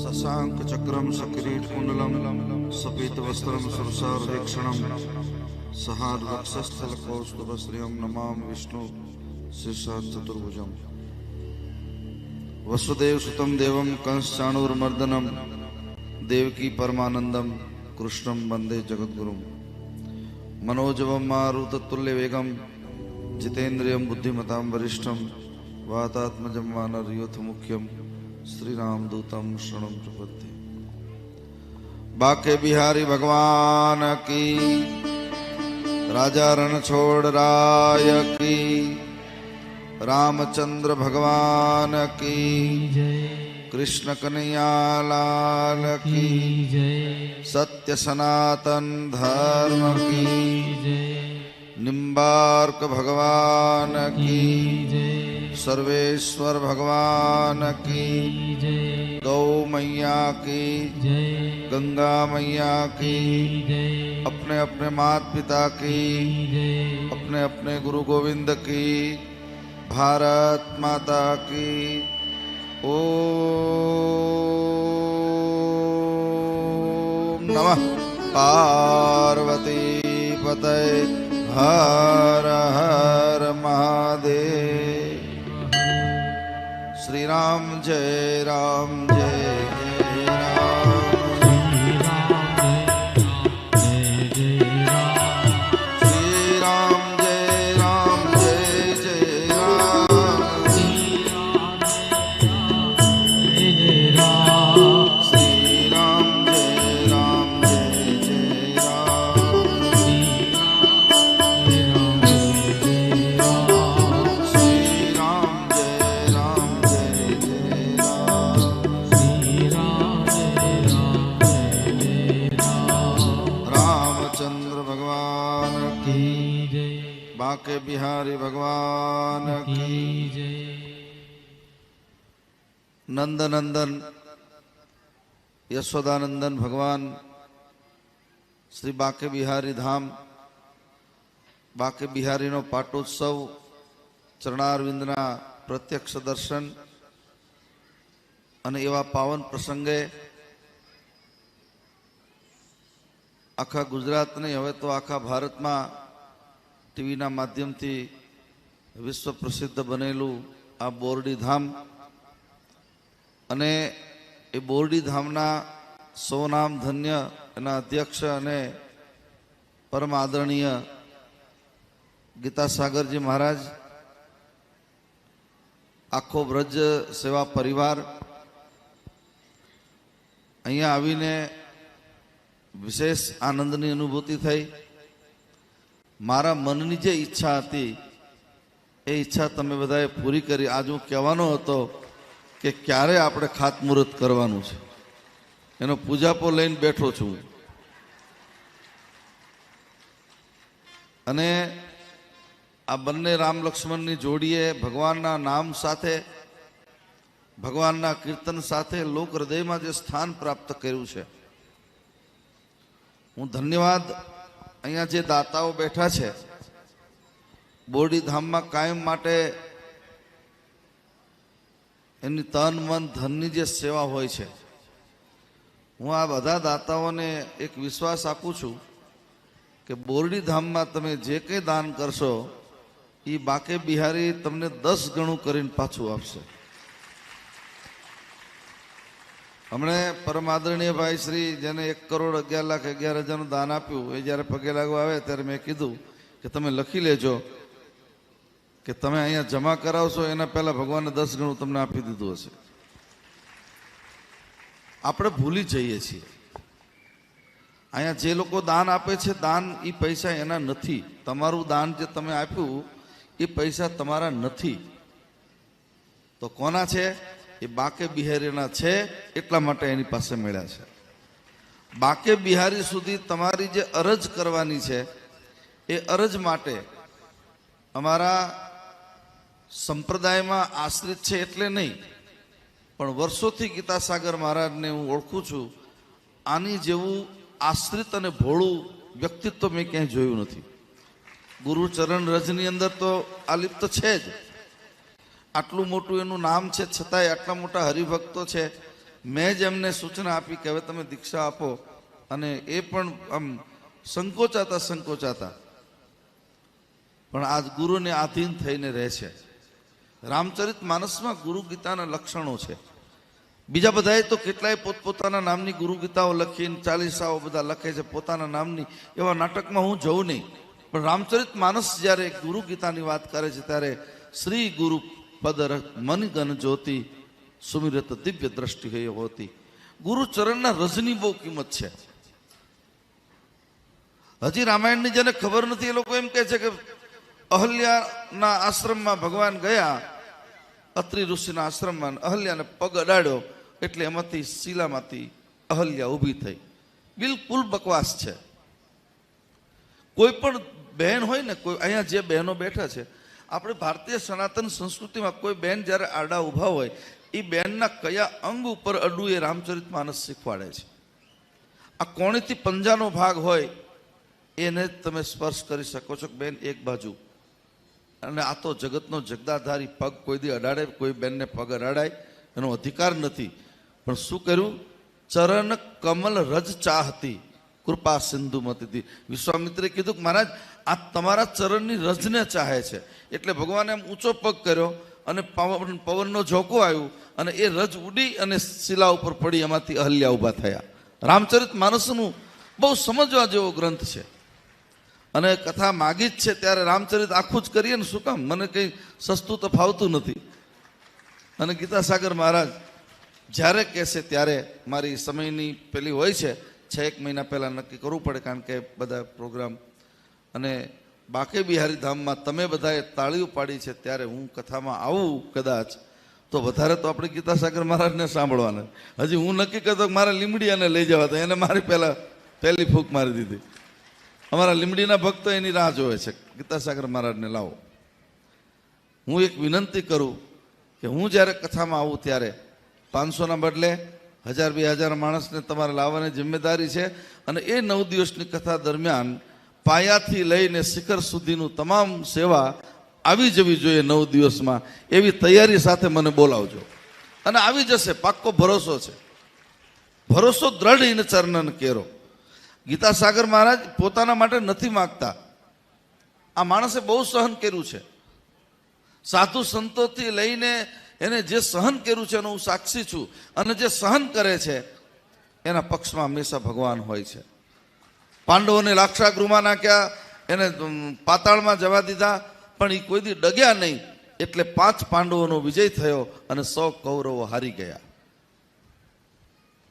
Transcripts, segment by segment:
शशांक चक्रम सकिरीट कुंडलम सपीत वस्त्रम सुरसारवेक्षणम सहार वक्षस्थल कौस्तुभश्रियम नमामि विष्णु शीर्षात् चतुर्भुजम वसुदेव सुतम देवम कंस चाणूरमर्दनम देवकी परमानंदम कृष्णम वंदे जगद्गुरुम मनोजवम मारुततुल्य वेगम जितेन्द्रियम बुद्धिमतां वरिष्ठम वातात्मजं वानरयूथ मुख्यम श्री रामदूतम शरणं प्रपद्ये। बाके बिहारी भगवान की, राजा रणछोड़ राय की, रामचंद्र भगवान की, कृष्ण कन्हैया लाल की, सत्य सनातन धर्म की, निम्बार्क भगवान की, सर्वेश्वर भगवान की, गौ मैया की, गंगा मैया की, अपने अपने माता पिता की, अपने अपने गुरु गोविंद की, भारत माता की। ओम नमः पार्वती पतये हर हर महादेव। श्री राम जय राम जय राम, श्री राम जय राम जय जय राम, श्री राम जय राम जय जय राम, श्री राम जय राम जय जय राम। रामचंद्र भगवान की, बाके बिहारी भगवान की, नंद नंदन यशोदानंदन भगवान श्री बाके बिहारी धाम, बाके बिहारी नो पाटोत्सव, चरणारविंदना प्रत्यक्ष दर्शन અને એવા પાવન પ્રસંગે આખા ગુજરાતને, હવે તો આખા ભારતમાં ટીવીના માધ્યમથી વિશ્વ પ્રસિદ્ધ બનેલું આ બોરડી ધામ, અને એ બોરડી ધામના સૌનામ ધન્ય એના અધ્યક્ષ અને પરમ આદરણીય ગીતાસાગરજી મહારાજ, આખો બ્રજ સેવા પરિવાર અહીંયા આવીને વિશેષ આનંદની અનુભૂતિ થઈ. મારા મનની જે ઈચ્છા હતી એ ઈચ્છા તમે બધાએ પૂરી કરી. આજ હું કહેવાનો હતો કે ક્યારે આપણે ખાતમુહૂર્ત કરવાનું છે, એનો પૂજાપો લઈને બેઠો છું. અને આ બંને રામ લક્ષ્મણની જોડીએ ભગવાનના નામ સાથે, ભગવાનના કીર્તન સાથે લોક હૃદયમાં જે સ્થાન પ્રાપ્ત કર્યું છે, હું ધન્યવાદ. અહીંયા જે દાતાઓ બેઠા છે, બોરડી ધામમાં કાયમ માટે એની તન મન ધનની જે સેવા હોય છે, હું આ બધા દાતાઓને એક વિશ્વાસ આપું છું કે બોરડી ધામમાં તમે જે કંઈ દાન કરશો એ બાકે બિહારી તમને 10 ગણું કરીને પાછું આપશે. હમણે પરમ આદરણીય ભાઈ શ્રી, જેને 1,11,11,000 દાન આપ્યું, એ જ્યારે પગે લાગવા આવે ત્યારે મેં કીધું કે તમે લખી લેજો કે તમે અહીંયા જમા કરાવશો એના પહેલા ભગવાને 10 ગણું તમને આપી દીધું હશે. આપણે ભૂલી જઈએ છીએ. અહીંયા જે લોકો દાન આપે છે, દાન એ પૈસા એના નથી. તમારું દાન જે તમે આપ્યું એ પૈસા તમારા નથી. તો કોના છે? એ બાકે બિહારીના છે, એટલા માટે એની પાસે મળ્યા છે. બાકે બિહારી સુધી તમારી જે અરજ કરવાની છે, એ અરજ માટે અમારા સંપ્રદાયમાં આશ્રિત છે એટલે નહીં, પણ વર્ષોથી ગીતાસાગર મહારાજને હું ઓળખું છું. આની જેવું આશ્રિત અને ભોળું વ્યક્તિત્વ મેં ક્યાંય જોયું નથી. ગુરુચરણ રજની અંદર તો આલિપ્ત છે જ. આટલું મોટું એનું નામ છે, છતાંય આટલા મોટા હરિભક્તો છે. મેં જ એમને સૂચના આપી કે હવે તમે દીક્ષા આપો, અને એ પણ આમ સંકોચાતા પણ આજ ગુરુને આધીન થઈને રહે છે. રામચરિત માનસમાં ગુરુ ગીતાના લક્ષણો છે. બીજા બધાએ તો કેટલાય પોતપોતાના નામની ગુરુ ગીતાઓ લખીને ચાલીસાઓ બધા લખે છે પોતાના નામની, એવા નાટકમાં હું જઉં નહીં. પણ રામચરિત માનસ જ્યારે ગુરુ ગીતાની વાત કરે છે ત્યારે શ્રી ગુરુ પદ મન ગન જ્યોતિ સુમિરત દિવ્ય દ્રષ્ટિ હે હોતી. ગુરુ ચરણના રજની બહુ કિંમત છે. હજી રામાયણની જેને ખબર નથી એ લોકો એમ કહે છે કે અહલ્યાના આશ્રમમાં ભગવાન ગયા, અત્રિ ઋષિના આશ્રમમાં, અહલ્યાને પગ અડાડ્યો એટલે એમાંથી શિલામાંથી અહલ્યા ઊભી થઈ. બિલકુલ બકવાસ છે. કોઈ પણ બહેન હોય ને, કોઈ અહીંયા જે બહેનો બેઠા છે, આપણે ભારતીય સનાતન સંસ્કૃતિમાં કોઈ બહેન જ્યારે આડા ઊભા હોય એ બહેનના કયા અંગ ઉપર અડવું એ રામચરિત માનસ શીખવાડે છે. આ કોણીથી પંજાનો ભાગ હોય એને તમે સ્પર્શ કરી શકો છો કે બેન એક બાજુ, અને આ તો જગતનો જગદાધારી પગ કોઈ દી અડાડે, કોઈ બેનને પગ અડાડાય એનો અધિકાર નથી. પણ શું કર્યું? ચરણ કમલ રજ ચાહતી કૃપા સિંધુ મતી. વિશ્વામિત્રે કીધું કે મહારાજ આ તમારા ચરણની રજને ચાહે છે. એટલે ભગવાને એમ ઊંચો પગ કર્યો અને પવનનો ઝોકો આવ્યું અને એ રજ ઉડી અને શિલા ઉપર પડી, એમાંથી અહલ્યા ઊભા થયા. રામચરિત માનસનું બહુ સમજવા જેવો ગ્રંથ છે. અને કથા માગી જ છે ત્યારે રામચરિત આખું જ કરીએ ને શું કામ? મને કંઈ સસ્તું તો ફાવતું નથી. અને ગીતાસાગર મહારાજ જ્યારે કહેશે ત્યારે મારી સમયની પેલી હોય છે, 6 મહિના પહેલાં નક્કી કરવું પડે કારણ કે બધા પ્રોગ્રામ. અને બાકે બિહારી ધામમાં તમે બધાએ તાળીઓ પાડી છે ત્યારે હું કથામાં આવું કદાચ તો વધારે તો આપણે ગીતાસાગર મહારાજને સાંભળવાના. હજી હું નક્કી કરતો મારે લીમડીયાને લઈ જવા હતા, એને મારી પહેલી ફૂંક મારી દીધી. અમારા લીમડીના ભક્તો એની રાહ જોવે છે, ગીતાસાગર મહારાજને લાવો. હું એક વિનંતી કરું કે હું જ્યારે કથામાં આવું ત્યારે 500ના બદલે 1000-2000 માણસને તમારે લાવવાની જિમ્મેદારી છે. અને એ 9 દિવસની કથા દરમિયાન પાયાથી લઈને શિખર સુધીનું તમામ સેવા આવી જવી જોઈએ 9 દિવસમાં. એવી તૈયારી સાથે મને બોલાવજો. અને આવી જશે, પાક્કો ભરોસો છે. ભરોસો દ્રઢ ઇન ચરણન કેરો. ગીતાસાગર મહારાજ પોતાના માટે નથી માગતા. આ માણસે બહુ સહન કર્યું છે. સાધુ સંતોથી લઈને એને જે સહન કર્યું છે એનો હું સાક્ષી છું. અને જે સહન કરે છે એના પક્ષમાં હંમેશા ભગવાન હોય છે. પાંડવોને લાક્ષાગૃહમાં નાખ્યા, એને પાતાળમાં જવા દીધા, પણ એ કોઈ દી ડગ્યા નહીં. એટલે 5 પાંડવોનો વિજય થયો અને 100 કૌરવો હારી ગયા.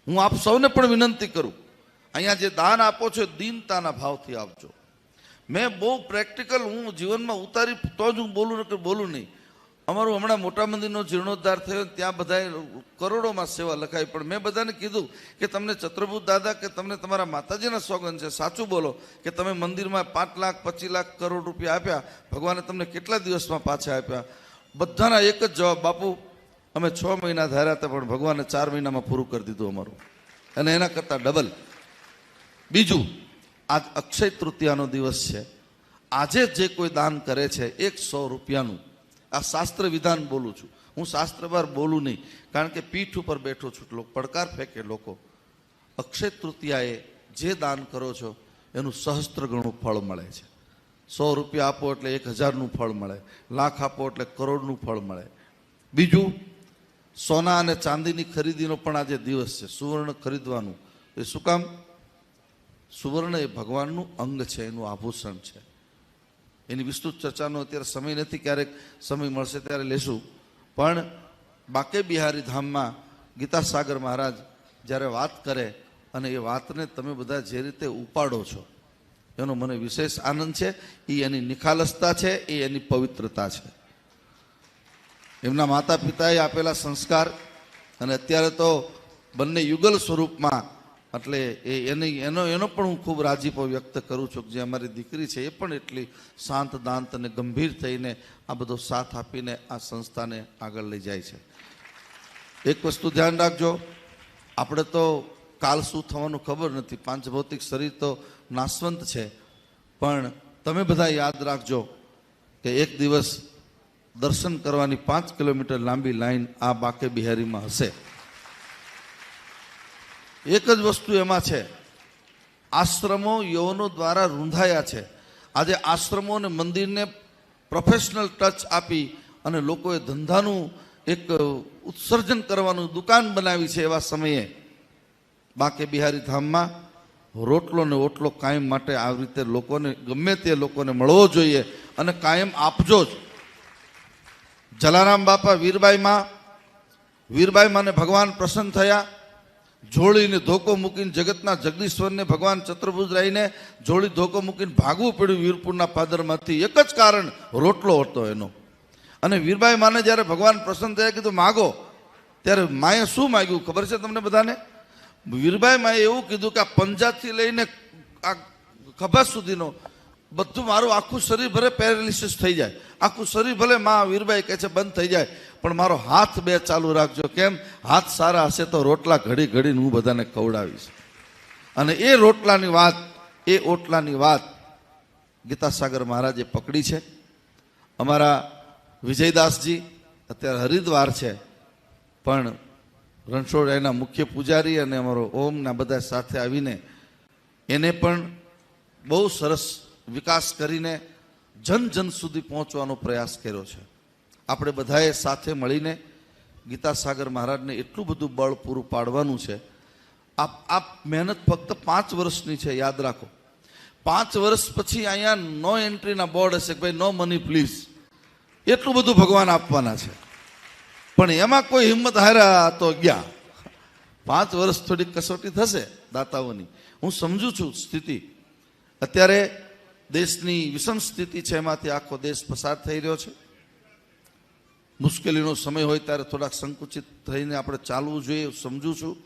હું આપ સૌને પણ વિનંતી કરું, અહીંયા જે દાન આપો છો દીનતાના ભાવથી આપજો. મેં બહુ પ્રેક્ટિકલ હું જીવનમાં ઉતારી તો જ હું બોલું નહીં. અમારું હમણાં મોટા મંદિરનો જીર્ણોદ્ધાર થયો, ત્યાં બધાએ કરોડોમાં સેવા લખાઈ. પણ મેં બધાને કીધું કે તમને ચત્રભૂત દાદા કે તમને તમારા માતાજીના સોગંદ છે, સાચું બોલો કે તમે મંદિરમાં 5 લાખ 25 લાખ કરોડ રૂપિયા આપ્યા, ભગવાને તમને કેટલા દિવસમાં પાછા આપ્યા? બધાના એક જ જવાબ, બાપુ અમે 6 મહિના ધાર્યા હતા પણ ભગવાને 4 મહિનામાં પૂરું કરી દીધું અમારું, અને એના કરતાં ડબલ. બીજું, આજ અક્ષય તૃતીયાનો દિવસ છે. આજે જે કોઈ દાન કરે છે 100 રૂપિયાનું, આ શાસ્ત્ર વિધાન બોલું છું, હું શાસ્ત્ર બહાર બોલું નહીં, કારણ કે પીઠ ઉપર બેઠો છું. લોકો પડકાર ફેંકે લોકો. અક્ષય તૃતીયાએ જે દાન કરો છો એનું સહસ્ત્ર ગણું ફળ મળે છે. 100 રૂપિયા આપો એટલે 1000નું ફળ મળે, લાખ આપો એટલે કરોડનું ફળ મળે. બીજું, સોના અને ચાંદીની ખરીદીનો પણ આજે દિવસ છે. સુવર્ણ ખરીદવાનું. એ શું કામ? સુવર્ણ એ ભગવાનનું અંગ છે, એનું આભૂષણ છે. એની વિસ્તૃત ચર્ચાનો અત્યારે સમય નથી, ક્યારેક સમય મળશે ત્યારે લેશું. પણ બાકે બિહારી ધામમાં ગીતાસાગર મહારાજ જ્યારે વાત કરે અને એ વાતને તમે બધા જે રીતે ઉપાડો છો એનો મને વિશેષ આનંદ છે. એ એની નિખાલસતા છે, એ એની પવિત્રતા છે. એમના માતા પિતાએ આપેલા સંસ્કાર, અને અત્યારે તો બંને યુગલ સ્વરૂપમાં, એટલે એનો પણ હું ખૂબ રાજીપો વ્યક્ત કરું છું કે જે અમારી દીકરી છે એ પણ એટલી શાંત દાંત અને ગંભીર થઈને આ બધો સાથ આપીને આ સંસ્થાને આગળ લઈ જાય છે. એક વસ્તુ ધ્યાન રાખજો, આપણે તો કાલ શું થવાનું ખબર નથી. પાંચભૌતિક શરીર તો નાશવંત છે, પણ તમે બધા યાદ રાખજો કે એક દિવસ દર્શન કરવાની 5 કિલોમીટર લાંબી લાઈન આ બાકે બિહારીમાં હશે. એક જ વસ્તુ એમાં છે, આશ્રમો યવનો દ્વારા રૂંધાયા છે. આજે આશ્રમો અને મંદિરને પ્રોફેશનલ ટચ આપી અને લોકોએ ધંધાનું એક ઉત્સર્જન કરવાનું દુકાન બનાવી છે. એવા સમયે બાકે બિહારી ધામમાં રોટલો ને ઓટલો કાયમ માટે આવી રીતે લોકોને ગમે તે લોકોને મળવો જોઈએ અને કાયમ આપજો જ. જલારામ બાપા વીરબાઈ માને ભગવાન પ્રસન્ન થયા. જોડીને ધોકો મૂકીને જગતના જગદીશ્વરને ભગવાન ચતુર્ભુજ રહીને જોડી ધોકો મૂકીને ભાગવું પડ્યું વીરપુરના પાદરમાંથી. એક જ કારણ, રોટલો હતો એનો. અને વીરબાઈ માને જ્યારે ભગવાન પ્રસન્ન થયા, કીધું માગો. ત્યારે માએ શું માગ્યું ખબર છે તમને બધાને? વીરબાઈ માએ એવું કીધું કે આ પંજાથી લઈને આ ખભા સુધીનો બધું મારું આખું શરીર ભલે પેરાલિસિસ થઈ જાય, આખું શરીર ભલે માં વીરબાઈ કહે છે બંધ થઈ જાય, પણ મારો હાથ બે ચાલુ રાખજો. કેમ? હાથ સારા હશે તો રોટલા ઘડી ઘડીને હું બધાને ખવડાવીશ. અને એ ઓટલાની વાત ગીતાસાગર મહારાજે પકડી છે. અમારા વિજયદાસજી અત્યારે હરિદ્વાર છે, પણ રણછોડ એના મુખ્ય પૂજારી અને અમારો ઓમના બધા સાથે આવીને એને પણ બહુ સરસ વિકાસ કરીને જન જન સુધી પહોંચવાનો પ્રયાસ કર્યો છે. આપણે બધાએ સાથે મળીને ગીતાસાગર મહારાજને એટલું બધું બળ પૂરું પાડવાનું છે. આ મહેનત ફક્ત 5 વર્ષની છે, યાદ રાખો. 5 વર્ષ પછી અહીંયા નો એન્ટ્રીના બોર્ડ હશે કે ભાઈ નો મની પ્લીઝ. એટલું બધું ભગવાન આપવાના છે, પણ એમાં કોઈ હિંમત હાર્યા તો ગયા. 5 વર્ષ થોડીક કસોટી થશે દાતાઓની. હું સમજુ છું સ્થિતિ અત્યારે દેશની વિષમ સ્થિતિ છે, એમાંથી આખો દેશ પસાર થઈ રહ્યો છે. મુશ્કેલીનો સમય હોય ત્યારે થોડાક સંકુચિત થઈને આપણે ચાલવું જોઈએ, સમજુ છું.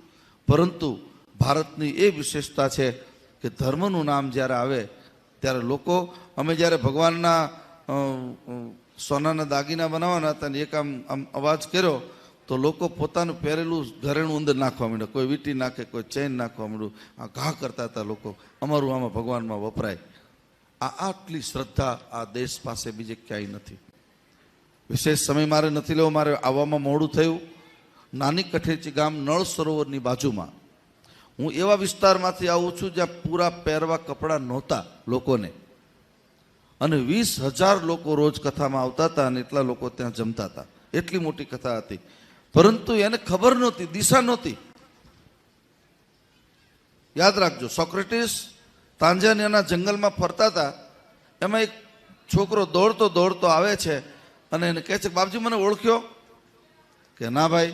પરંતુ ભારતની એ વિશેષતા છે કે ધર્મનું નામ જ્યારે આવે ત્યારે લોકો, અમે જ્યારે ભગવાનના સોનાના દાગીના બનાવવાના હતા ને એક આમ અવાજ કર્યો તો લોકો પોતાનું પહેરેલું ઘરેણું અંદર નાખવા માંડ્યા. કોઈ વીંટી નાખે, કોઈ ચેન નાખવા માંડ્યું. આ ઘા કરતા હતા લોકો. અમારું આમાં ભગવાનમાં વપરાય. આટલી શ્રદ્ધા આ દેશ પાસે બીજે ક્યાંય નથી. વિશેષ સમય મારે નથી લેવો, મારે આવવામાં મોડું થયું. નાની કઠેચી ગામ નળ સરોવરની બાજુમાં. હું એવા વિસ્તારમાંથી આવું છું જ્યાં પૂરા પહેરવા કપડાં નહોતા લોકોને, અને 20,000 લોકો રોજ કથામાં આવતા હતા અને એટલા લોકો ત્યાં જમતા હતા. એટલી મોટી કથા હતી, પરંતુ એને ખબર નહોતી, દિશા નહોતી. યાદ રાખજો, સોક્રેટિસ તાંજાનિયાના જંગલમાં ફરતા હતા. એમાં એક છોકરો દોડતો દોડતો આવે છે અને એને કહે છે, બાપજી મને ઓળખ્યો? કે ના ભાઈ,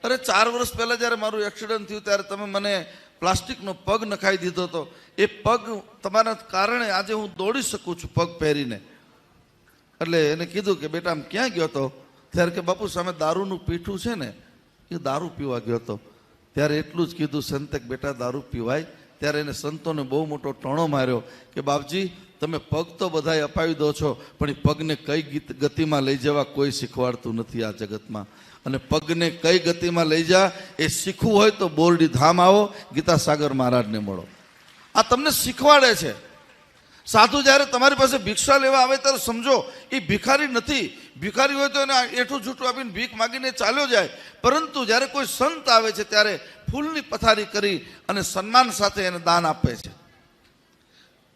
અરે 4 વર્ષ પહેલા જ્યારે મારું એક્સિડન્ટ થયું ત્યારે તમે મને પ્લાસ્ટિકનો પગ નખાઈ દીધો હતો. એ પગ તમારા કારણે આજે હું દોડી શકું છું પગ પહેરીને. એટલે એને કીધું કે બેટા આમ ક્યાં ગયો હતો? ત્યારે કે બાપુ સામે દારૂનું પીઠું છે ને, એ દારૂ પીવા ગયો હતો. ત્યારે એટલું જ કીધું સંતે કે બેટા દારૂ પીવાય? ત્યારે એને સંતોને બહુ મોટો ટોણો માર્યો કે બાપજી તમે પગ તો બધાય અપાવી દો છો, પણ એ પગને કઈ ગતિમાં લઈ જવા કોઈ શીખવાડતું નથી આ જગતમાં. અને પગને કઈ ગતિમાં લઈ જા એ શીખવું હોય તો બોરડી ધામ આવો, ગીતાસાગર મહારાજને મળો. આ તમને શીખવાડે છે. સાધુ જ્યારે તમારી પાસે ભિક્ષા લેવા આવે ત્યારે સમજો એ ભિખારી નથી. ભિખારી હોય તો એને એઠું જૂઠું આપીને ભીખ માગીને ચાલ્યો જાય, પરંતુ જ્યારે કોઈ સંત આવે છે ત્યારે ફૂલની પથારી કરી અને સન્માન સાથે એને દાન આપે છે.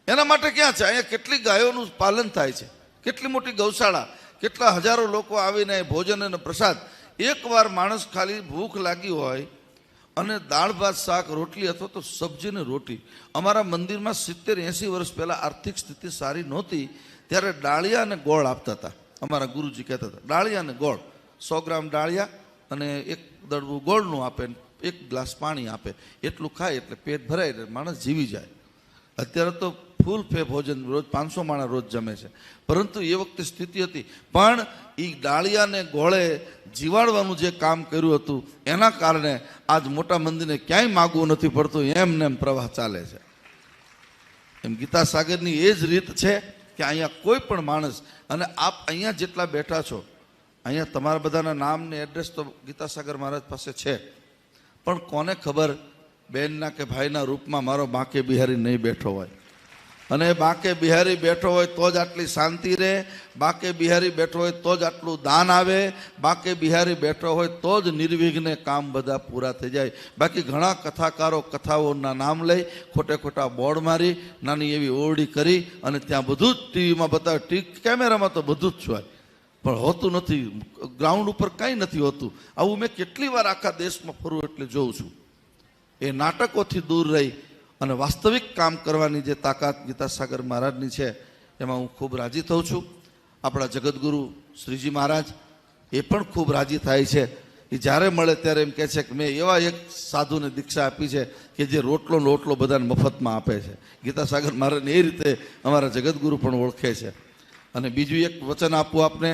એના માટે ક્યાં છે? અહીંયા કેટલી ગાયોનું પાલન થાય છે, કેટલી મોટી ગૌશાળા, કેટલા હજારો લોકો આવીને ભોજન અને પ્રસાદ. એકવાર માણસ ખાલી ભૂખ લાગી હોય અને દાળ ભાત શાક રોટલી અથવા તો સબ્જી ને રોટી. અમારા મંદિરમાં 70-80 વર્ષ પહેલાં આર્થિક સ્થિતિ સારી નહોતી ત્યારે ડાળિયા અને ગોળ આપતા હતા. અમારા ગુરુજી કહેતા હતા ડાળિયા અને ગોળ, 100 ગ્રામ ડાળિયા અને 1 દડવું ગોળનું આપે, 1 ગ્લાસ પાણી આપે. એટલું ખાય એટલે પેટ ભરાય એટલે માણસ જીવી જાય. અત્યારે તો ફૂલ ફે ભોજન, રોજ 500 માણસ રોજ જમે છે, પરંતુ એ વખતે સ્થિતિ હતી. પણ એ ડાળિયાને ગોળે જીવાડવાનું જે કામ કર્યું હતું એના કારણે આજ મોટા મંદિરને ક્યાંય માગવું નથી પડતું, એમને એમ પ્રવાહ ચાલે છે. એમ ગીતાસાગરની એ જ રીત છે કે અહીંયા કોઈ પણ માણસ, અને આપ અહીંયા જેટલા બેઠા છો અહીંયા તમારા બધાના નામ ને એડ્રેસ તો ગીતાસાગર મહારાજ પાસે છે, પણ કોને ખબર બેનના કે ભાઈના રૂપમાં મારો બાંકે બિહારી નહીં બેઠો હોય અને બાકે બિહારી બેઠો હોય તો જ આટલી શાંતિ રહે, બાકે બિહારી બેઠો હોય તો જ આટલું દાન આવે, બાકે બિહારી બેઠો હોય તો જ નિર્વિઘ્ને કામ બધા પૂરા થઈ જાય. બાકી ઘણા કથાકારો કથાઓના નામ લઈ ખોટે ખોટા બોર્ડ મારી નાની એવી ઓરડી કરી અને ત્યાં બધું જ ટીવીમાં બતાવે. કેમેરામાં તો બધું જ હોય પણ હોતું નથી, ગ્રાઉન્ડ ઉપર કંઈ નથી હોતું. આવું મેં કેટલી વાર આખા દેશમાં ફરું એટલે જોઉં છું. એ નાટકોથી દૂર રહી અને વાસ્તવિક કામ કરવાની જે તાકાત ગીતાસાગર મહારાજની છે એમાં હું ખૂબ રાજી થઉં છું. આપણા જગતગુરુ શ્રીજી મહારાજ એ પણ ખૂબ રાજી થાય છે. એ જ્યારે મળે ત્યારે એમ કહે છે કે મેં એવા એક સાધુને દીક્ષા આપી છે કે જે રોટલો બધાને મફતમાં આપે છે. ગીતાસાગર મહારાજને એ રીતે અમારા જગતગુરુ પણ ઓળખે છે. અને બીજું એક વચન આપવું આપને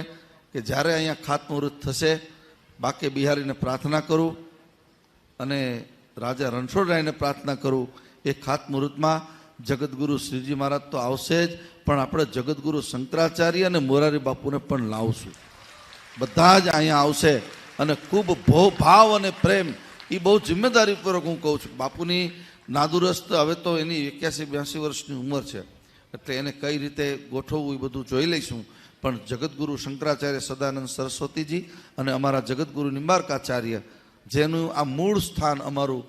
કે જ્યારે અહીંયા ખાતમુહૂર્ત થશે બાકે બિહારીને પ્રાર્થના કરું અને રાજા રણછોડરાયને પ્રાર્થના કરું. એ ખાતમુહૂર્તમાં જગતગુરુ શ્રીજી મહારાજ તો આવશે જ, પણ આપણે જગતગુરુ શંકરાચાર્ય અને મોરારી બાપુને પણ લાવશું. બધા જ અહીંયા આવશે અને ખૂબ ભાવ અને પ્રેમ એ બહુ જિમ્મેદારીપૂર્વક હું કહું છું. બાપુની નાદુરસ્ત હવે તો એની 81-82 વર્ષની ઉંમર છે એટલે એને કઈ રીતે ગોઠવવું એ બધું જોઈ લઈશું. પણ જગતગુરુ શંકરાચાર્ય સદાનંદ સરસ્વતીજી અને અમારા જગતગુરુ નિંબાર્કાચાર્ય જેનું આ મૂળ સ્થાન અમારું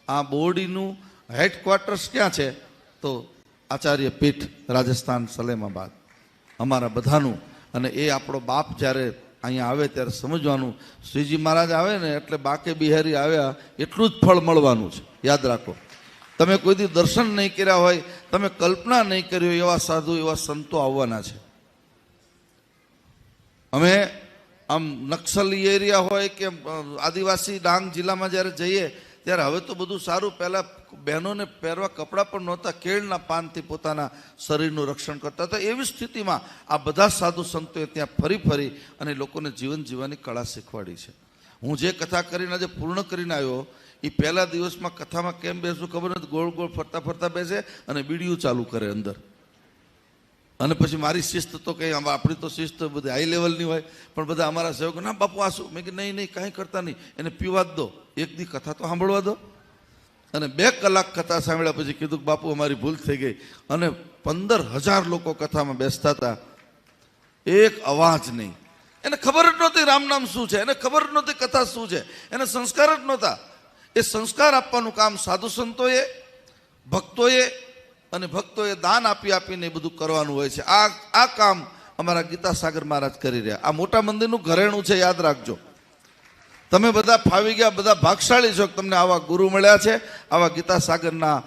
આ બોરડીનું હેડક્વાર્ટર્સ ક્યાં છે તો આચાર્ય પીઠ રાજસ્થાન સલેમાબાદ અમારા બધાનું. અને એ આપણો બાપ જ્યારે અહીંયા આવે ત્યારે સમજવાનું શ્રીજી મહારાજ આવે ને એટલે બાકે બિહારી આવ્યા એટલું જ ફળ મળવાનું છે. યાદ રાખો. તમે કોઈ દી દર્શન નહીં કર્યા હોય, તમે કલ્પના નહીં કરી હોય એવા સાધુ એવા સંતો આવવાના છે. અમે આમ નક્સલી એરિયા હોય કે આદિવાસી ડાંગ જિલ્લામાં જ્યારે જઈએ ત્યારે હવે તો બધું સારું. પહેલાં બહેનોને પહેરવા કપડાં પણ નહોતા, કેળના પાનથી પોતાના શરીરનું રક્ષણ કરતા હતા. એવી સ્થિતિમાં આ બધા સાધુ સંતોએ ત્યાં ફરી અને લોકોને જીવન જીવવાની કળા શીખવાડી છે. હું જે કથા કરીને આજે પૂર્ણ કરીને આવ્યો એ પહેલા દિવસમાં કથામાં કેમ બેસવું ખબર નથી. ગોળ ગોળ ફરતા બેસે અને બીડીયું ચાલુ કરે અંદર. અને પછી મારી શિસ્ત તો કંઈ આપણી તો શિસ્ત બધી હાઈ લેવલની હોય પણ બધા અમારા સેવકો ના બાપુ આ શું? મેં કે નહીં કાંઈ કરતા નહીં, એને પીવા જ દો, એક દી કથા તો સાંભળવા દો. અને 2 કલાક કથા સાંભળ્યા પછી કીધું કે બાપુ અમારી ભૂલ થઈ ગઈ. અને 15,000 લોકો કથામાં બેસતા હતા, એક અવાજ નહીં. એને ખબર જ નહોતી રામ નામ શું છે, એને ખબર જ નહોતી કથા શું છે, એને સંસ્કાર જ નહોતા. એ સંસ્કાર આપવાનું કામ સાધુ સંતોએ, ભક્તોએ અને ભક્તોએ દાન આપીને એ બધું કરવાનું હોય છે. આ કામ અમારા ગીતાસાગર મહારાજ કરી રહ્યા. આ મોટા મંદિરનું ઘરેણું છે, યાદ રાખજો. તમે બધા ફાવી ગયા, બધા ભાગશાળી છો, તમને આવા ગુરુ મળ્યા છે, આવા ગીતાસાગરના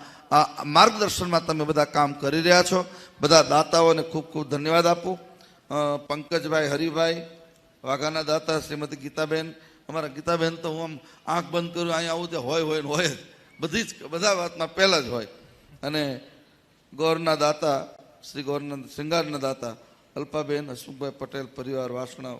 માર્ગદર્શનમાં તમે બધા કામ કરી રહ્યા છો. બધા દાતાઓને ખૂબ ખૂબ ધન્યવાદ આપું. પંકજભાઈ, હરિભાઈ, વાઘાના દાતા શ્રીમતી ગીતાબેન. અમારા ગીતાબેન તો હું આમ આંખ બંધ કરું અહીંયા આવું તે હોય ને હોય જ બધા વાતમાં પહેલાં જ હોય. અને ગૌરના દાતા શ્રી ગૌરના શ્રૃંગારના દાતા અલ્પાબેન, હસમુખભાઈ પટેલ પરિવાર, વાસણા,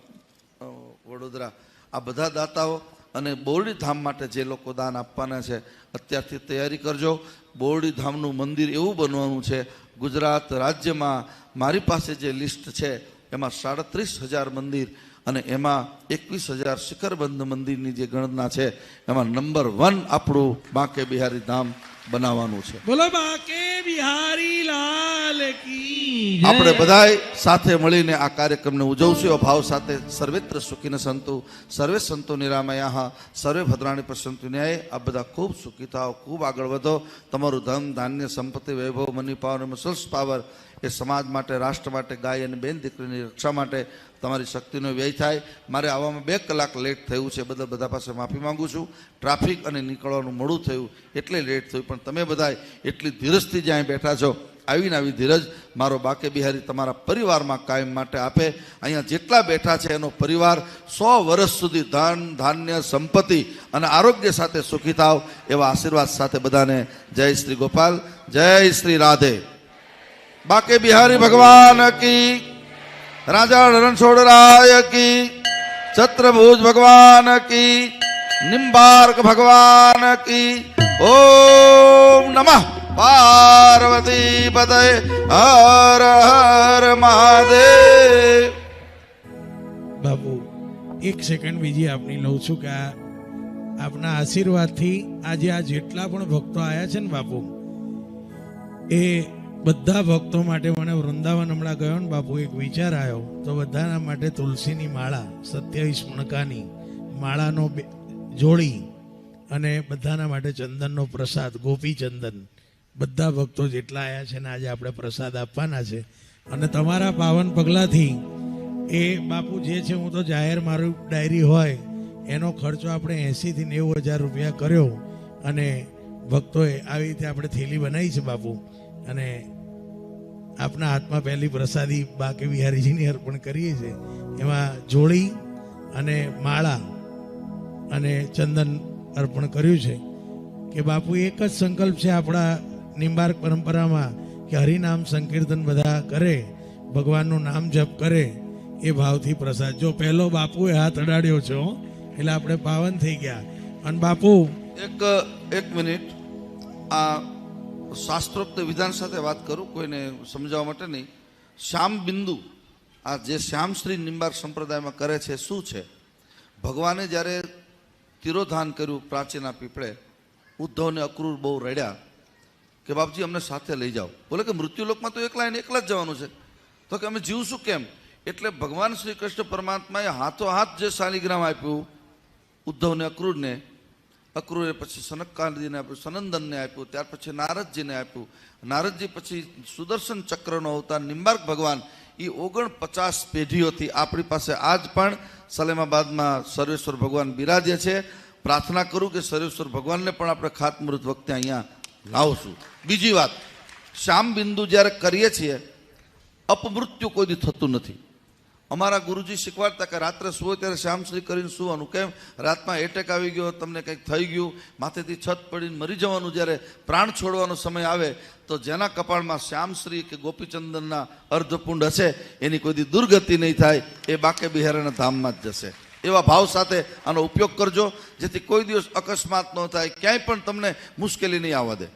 વડોદરા, આ બધા દાતાઓ અને બોરડી ધામ માટે જે લોકો દાન આપવાના છે અત્યારથી તૈયારી કરજો. બોરડી ધામનું મંદિર એવું બનવાનું છે, ગુજરાત રાજ્યમાં મારી પાસે જે લિસ્ટ છે એમાં 37,000 મંદિર અને એમાં 21,000 શિખરબંધ મંદિરની જે ગણના છે એમાં નંબર 1 આપણું બાંકે બિહારી ધામ બનાવવાનું છે. બોલો બાંકે બિહારી લાલ કી જય. આપણે બધાય સાથે મળીને આ કાર્યક્રમને ઉજવશું. એવો ભાવ સાથે સર્વેત્ર સુખીને સંતુ, સર્વે સંતો નિરામયા, સર્વે ભદ્રાણી પશ્યંતુ ન્યાય. આ બધા ખૂબ સુખી થાઓ, ખૂબ આગળ વધો. તમારું ધન, ધાન્ય, સંપત્તિ, વૈભવ, મની પાવર અને મસલ્સ પાવર એ સમાજ માટે, રાષ્ટ્ર માટે, ગાય અને બેન દીકરીની રક્ષા માટે તમારી શક્તિનો વ્યય થાય. મારે આવવામાં 2 કલાક લેટ થયું છે, બધા પાસે માફી માંગુ છું. ટ્રાફિક અને નીકળવાનું મોડું થયું એટલે લેટ થયું. પણ તમે બધા એટલી ધીરજથી જ્યાં બેઠા છો, આવીને આવી ધીરજ મારો બાંકે બિહારી તમારા પરિવારમાં કાયમ માટે આપે. અહીંયા જેટલા બેઠા છે એનો પરિવાર 100 વર્ષ સુધી ધન, ધાન્ય, સંપત્તિ અને આરોગ્ય સાથે સુખી થાવ એવા આશીર્વાદ સાથે બધાને જય શ્રી ગોપાલ, જય શ્રી રાધે. બાંકે બિહારી ભગવાન કી, રાજા રણછોડરાય કી, છત્રભુજ ભગવાન કી, નિંબાર્ક ભગવાન કી. ઓમ નમઃ પાર્વતી પતય, હર હર મહાદેવ. બાપુ 1 સેકન્ડ બીજી આપની લઉં છું કે આપના આશીર્વાદથી આજે આ જેટલા પણ ભક્તો આવ્યા છે ને બાપુ, એ બધા ભક્તો માટે મને વૃંદાવન હમણાં ગયો ને બાપુ, એક વિચાર આવ્યો તો બધાના માટે તુલસીની માળા 27 મણકાની માળાનો જોડી અને બધાના માટે ચંદનનો પ્રસાદ, ગોપી ચંદન, બધા ભક્તો જેટલા આવ્યા છે ને આજે આપણે પ્રસાદ આપવાના છે. અને તમારા પાવન પગલાથી એ બાપુ જે છે, હું તો જાહેર મારું ડાયરી હોય એનો ખર્ચો આપણે 80,000 થી 90,000 રૂપિયા કર્યો અને ભક્તોએ આવી રીતે આપણે થેલી બનાવી છે બાપુ. અને આપના હાથમાં પહેલી પ્રસાદી બાકે બિહારીજીની અર્પણ કરીએ છીએ. એમાં જોડી અને માળા અને ચંદન અર્પણ કર્યું છે કે બાપુ એક જ સંકલ્પ છે આપણા નિંબાર્ક પરંપરામાં કે હરિનામ સંકીર્તન બધા કરે, ભગવાનનું નામ જપ કરે, એ ભાવથી પ્રસાદ. જો પહેલો બાપુએ હાથ અડાડ્યો છો એટલે આપણે પાવન થઈ ગયા. અને બાપુ એક મિનિટ, આ શાસ્ત્રોક્ત વિધાન સાથે વાત કરું, કોઈને સમજાવવા માટે નહીં. શ્યામ બિંદુ, આ જે શ્યામશ્રી નિંબાર્ક સંપ્રદાયમાં કરે છે શું છે? ભગવાને જ્યારે તિરોધાન કર્યું પ્રાચીના પીપળે, ઉદ્ધવને અક્રૂર બહુ રડ્યા કે બાપજી અમને સાથે લઈ જાઓ. બોલે કે મૃત્યુલોકમાં તો એકલા જ જવાનું છે, તો કે અમે જીવશું કેમ? એટલે ભગવાન શ્રી કૃષ્ણ પરમાત્માએ હાથોહાથ જે શાલિગ્રામ આપ્યું ઉદ્ધવને અક્રૂરને, અક્રૂરે પછી સનકાદીને આપ્યું, સનંદનને આપ્યું, ત્યાર પછી નારદજીને આપ્યું. નારદજી પછી સુદર્શન ચક્રનો અવતાર નિંબાર્ક ભગવાન, એ 49 પેઢીઓથી આપણી પાસે આજ પણ સલેમાબાદમાં સર્વેશ્વર ભગવાન બિરાજે છે. પ્રાર્થના કરું કે સર્વેશ્વર ભગવાનને પણ આપણે ખાતમુહૂર્ત વખતે અહીંયા લાવશું. બીજી વાત, શ્યામ બિંદુ જ્યારે કરીએ છીએ અપમૃત્યુ કોઈ દી થતું નથી. અમારા ગુરુજી શીખવાડતા કે રાત્રે સુવો ત્યારે શ્યામશ્રી કરીને સુવાનું. કેમ? રાતમાં એટેક આવી ગયો, તમને કંઈક થઈ ગયું, માથેથી છત પડીને મરી જવાનું, જ્યારે પ્રાણ છોડવાનો સમય આવે તો જેના કપાળમાં શ્યામશ્રી કે ગોપીચંદનના અર્ધપુંડ હશે એની કોઈ દી દુર્ગતિ નહીં થાય, એ બાકે બિહારના ધામમાં જ જશે. એવા ભાવ સાથે આનો ઉપયોગ કરજો, જેથી કોઈ દિવસ અકસ્માત ન થાય, ક્યાંય પણ તમને મુશ્કેલી નહીં આવવા દે.